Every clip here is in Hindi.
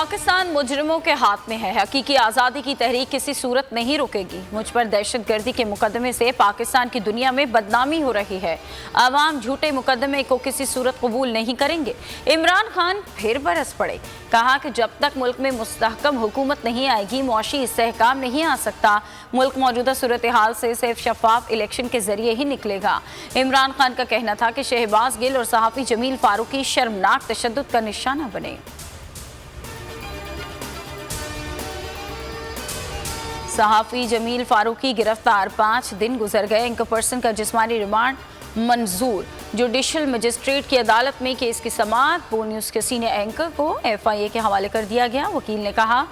पाकिस्तान मुजरिमों के हाथ में है। हकीकी आज़ादी की तहरीक किसी सूरत नहीं रुकेगी। मुझ पर दहशतगर्दी के मुकदमे से पाकिस्तान की दुनिया में बदनामी हो रही है। आवाम झूठे मुकदमे को किसी सूरत कबूल नहीं करेंगे। इमरान खान फिर बरस पड़े। कहा कि जब तक मुल्क में मुस्तहकम हुकूमत नहीं आएगी मौशी इस्तेहकाम नहीं आ सकता। मुल्क मौजूदा सूरत हाल से सिर्फ शफाफ इलेक्शन के जरिए ही निकलेगा। इमरान खान का कहना था कि शहबाज गिल और सहाफ़ी जमील फारूकी शर्मनाक तशद्दुद का निशाना बने। सहाफ़ी जमील फारूकी गिरफ्तार, 5 दिन गुजर गए। इनका पर्सन का जिस्मानी रिमांड मंजूर। जुडिशल मजिस्ट्रेट की अदालत में केस की समाअत बो न्यूज़ के सीनियर एंकर को FIA के हवाले कर दिया गया। वकील ने कहा,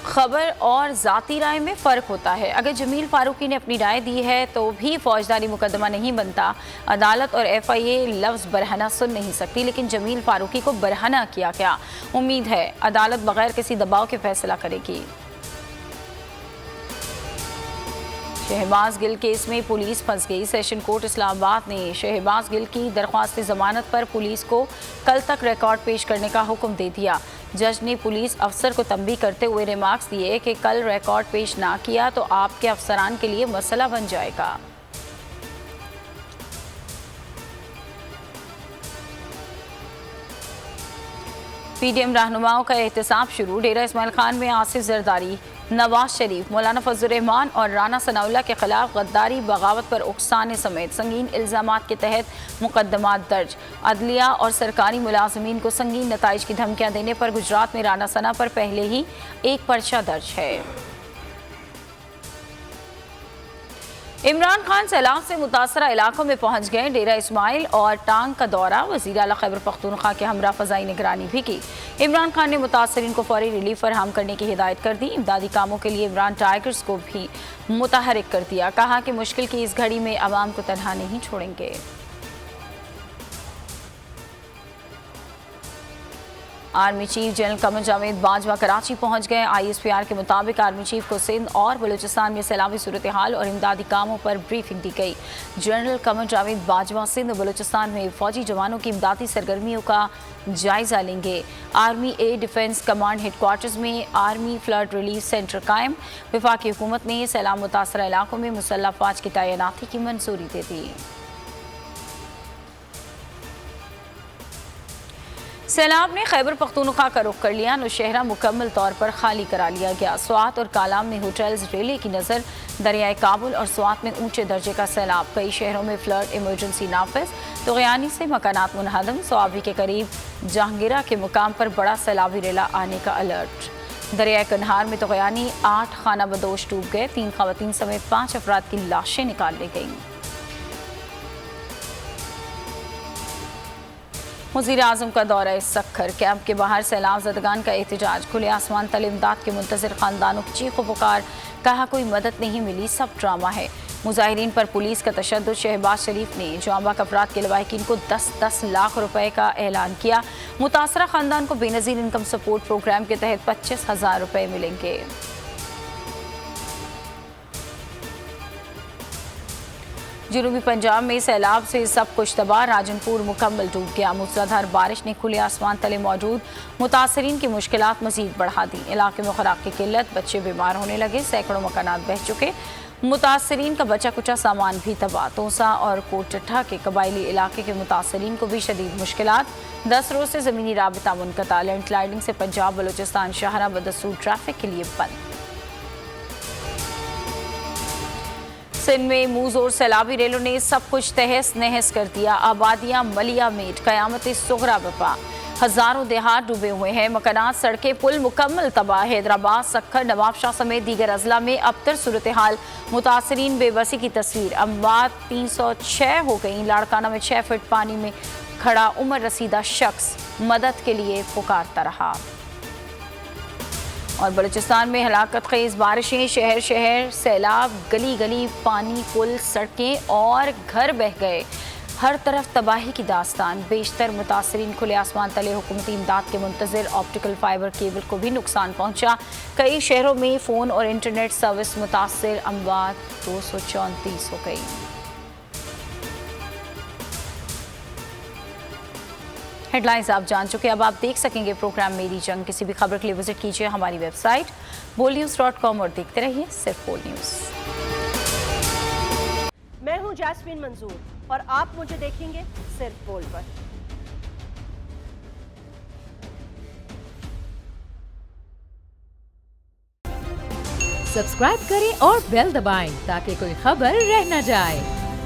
खबर और ज़ाती राय में फ़र्क होता है। अगर जमील फारूकी ने अपनी राय दी है तो भी फौजदारी मुकदमा नहीं बनता। अदालत और FIA लफ्ज़ बरहना सुन नहीं सकती, लेकिन जमील फारूकी को बरहना किया गया। उम्मीद है अदालत बगैर किसी दबाव के फैसला करेगी। शहबाज गिल केस में पुलिस फंस गई। सेशन कोर्ट इस्लामाबाद ने शहबाज गिल की दरख्वास्त जमानत पर पुलिस को कल तक रिकॉर्ड पेश करने का हुक्म दे दिया। जज ने पुलिस अफसर को तंबीह करते हुए रिमार्क्स दिए कि कल रिकॉर्ड पेश ना किया तो आपके अफसरान के लिए मसला बन जाएगा। PDM रहनुमाओं का एहतसाब शुरू। डेरा इस्माइल खान में आसिफ जरदारी, नवाज शरीफ, मौलाना फजल रहमान और राना सनाउल्लाह के खिलाफ गद्दारी, बगावत पर उकसाने समेत संगीन इल्जामात के तहत मुकदमात दर्ज। अदलिया और सरकारी मुलाजमीन को संगीन नताइज की धमकियां देने पर गुजरात में राना सना पर पहले ही एक पर्चा दर्ज है। इमरान खान सैलाब से मुतासरा इलाकों में पहुंच गए। डेरा इस्माइल और टांग का दौरा। वज़ीर आला खैबर पख्तूनख्वा के हमरा फ़ज़ाई निगरानी भी की। इमरान खान ने मुतासरीन को फौरी रिलीफ फराहम करने की हिदायत कर दी। इमदादी कामों के लिए इमरान टाइगर्स को भी मुतहरिक कर दिया। कहा कि मुश्किल की इस घड़ी में आवाम को तनहा नहीं छोड़ेंगे। Army chief general Qamar Javed Bajwa Karachi पहुंच गए। ISPR के मुताबिक आर्मी चीफ को सिंध और बलूचिस्तान में सैलाबी सूरत हाल और इमदादी कामों पर ब्रीफिंग दी गई। जनरल कमर जावेद बाजवा सिंध और बलूचिस्तान में फौजी जवानों की इमदादी सरगर्मियों का जायजा लेंगे। Army air defence command headquarters में आर्मी फ्लड रिलीफ सेंटर कायम। वफाकी हुकूमत ने सैलाब मुतासरा इलाकों में मुसल्लह फौज की तैनाती की मंजूरी दे दी। सैलाब ने खैबर पख्तूनख्वा का रुख कर लिया। नौशहरा मुकम्मल तौर पर खाली करा लिया गया। स्वात और कालाम में होटल्स रेले की नज़र। दरियाए काबुल और स्वात में ऊंचे दर्जे का सैलाब। कई शहरों में फ्लड इमरजेंसी नाफिज। तोगयानी से मकानात मुनहदम। स्वाबी के करीब जहांगीरा के मुकाम पर बड़ा सैलाबी रेला आने का अलर्ट। दरियाए कन्हार में तोगयानी 8 खाना बदोश डूब गए। 3 खवातीन समेत 5 अफराद की लाशें निकाल ली गईं। वज़ीर आज़म का दौरा सक्खर। कैंप के बाहर सैलाब ज़दगान का एहतजाज। खुले आसमान तले इमदाद के मुंतज़िर ख़ानदानों की चीख पुकार। कहा कोई मदद नहीं मिली, सब ड्रामा है। मुजाहिरीन पर पुलिस का तशद्दुद। शहबाज शरीफ ने जांबा अफराद के लवाहिकीन को 10-10 लाख रुपए का ऐलान किया। मुतासरा ख़ानदान को बेनज़ीर इनकम सपोर्ट प्रोग्राम के तहत 25,000 रुपए मिलेंगे। जनूबी पंजाब में सैलाब से सब कुछ तबाह। राजनपुर मुकम्मल डूब गया। मूसलाधार बारिश ने खुले आसमान तले मौजूद मुतासरीन की मुश्किलात मजीद बढ़ा दी। इलाके में खुराक की किल्लत, बच्चे बीमार होने लगे। सैकड़ों मकानात बह चुके। मुतासरीन का बचा कुचा सामान भी तबाह। तोसा और कोटठा के कबायली इलाके के मुतासरीन को भी शदीद मुश्किलात। 10 रोज से ज़मीनी राबिता मुनक़ता। लैंडस्लाइडिंग से पंजाब बलूचिस्तान शाहरा बदसूर ट्रैफिक के लिए बंद। सिंध में मुंह जोर सैलाबी रेलों ने सब कुछ तहस नहस कर दिया। आबादियां मलिया मेट, कयामत सुगरा बपा। हजारों देहात डूबे हुए हैं। मकानात, सड़कें, पुल मुकम्मल तबाह। हैदराबाद, सक्खर, नवाबशाह समेत दीगर अजला में अबतर सूरत हाल। मुतासरीन बेबसी की तस्वीर। अमवात 306 हो गई। लाड़काना में 6 फीट पानी में खड़ा उम्र रसीदा शख्स मदद के लिए पुकारता रहा। और बलूचिस्तान में हलाकत खेज बारिशें। शहर शहर सैलाब, गली गली पानी, पुल, सड़कें और घर बह गए। हर तरफ तबाही की दास्तान। बेशतर मुतासरीन खुले आसमान तले हुकूमती इमदाद के मुंतज़िर। ऑप्टिकल फाइबर केबल को भी नुकसान पहुंचा। कई शहरों में फ़ोन और इंटरनेट सर्विस मुतासर। अमवात 234 हो गई। हेडलाइंस आप जान चुके, अब आप देख सकेंगे प्रोग्राम मेरी जंग। किसी भी खबर के लिए विजिट कीजिए हमारी वेबसाइट bolnews.com और देखते रहिए सिर्फ बोल न्यूज। मैं हूं जैस्मिन मंजूर और आप मुझे देखेंगे सिर्फ बोल पर। सब्सक्राइब करें और बेल दबाएं ताकि कोई खबर रह न जाए।